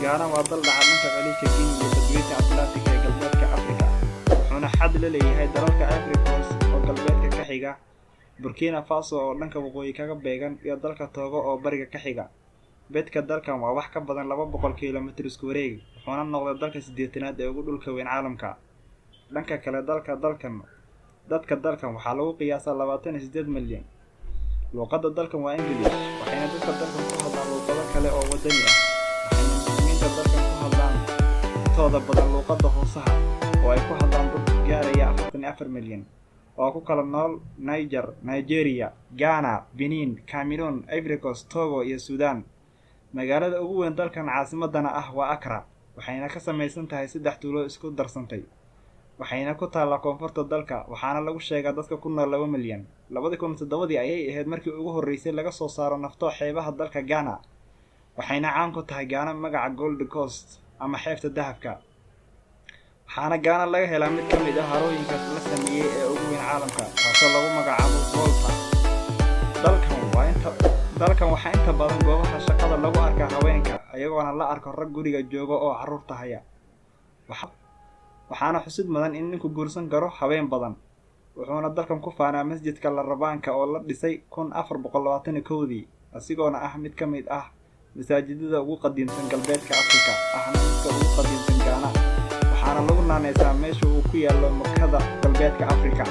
Ghana waa dal dhaca dhanka khaliijka Guinea iyo badweynta Atlantic ee galbeedka Afrika, wuxuuna xad la leeyahay dalalka Ivory Coast oo galbeedka ka xiga, Burkina Faso oo dhanka waqooyi kaga beegan, iyo dalka Togo oo bariga ka xiga. Beedka dalkan waa wax ka badan 200 kiilomitir isku wareeg, wuxuuna noqday dalka 8aad ee ugu dhulka weyn caalamka. Dhanka kale dadka dalkan waxaa lagu qiyaasaa 28 milyan. Luqadda dalkan waa English, waxayna dadka dalkan ku hadlaan luqado kale oo wadani ah. Waxayna muslimiinta dalkan ku hadlaan intooda badan luqadda Hausaha oo ay ku hadlaan dad gaaraya 44 milyan oo ku kala nool Niger, Nigeria, Ghana, Benin, Cameroon, Ivory Coast, Togo iyo Sudan. Magaalada ugu weyn dalkan caasimadana ah waa Accra, waxayna ka samaysan tahay 3 tuulo isku darsantay. Waxayna ku taallaa koonfurta dalka, waxaana lagu sheegaa dadka ku nool 2 milyan. 2007 ayay ahayd markii ugu horeysay laga soo saaro nafto xeebaha dalka Ghana. Waxayna caan ku tahay Ghana magaca Gold Coast ama xeebta dahabka. waxaana Ghana laga helaa mid ka mid ah harooyinka la sameeyay ee ugu weyn caalamka, taasoo lagu magacaabo Volta. Dalkan waxaa inta badan goobaha shaqada lagu arkaa haweenka, ayagoona la arko rag guriga jooga oo carruurta haya. waxaana xusid mudan in ninku guursan karo haween badan. wuxuuna dalkan ku faanaa masjidka Larabaanka oo la dhisay 1421, asigoona ah mid ka mid ah masaajidada ugu qadiimsan galbeedka Afrika, ahna midka ugu qadiimsan Ghana. waxaana lagu naanaysaa meesha uu ku yaalo Makkada galbeedka Afrika.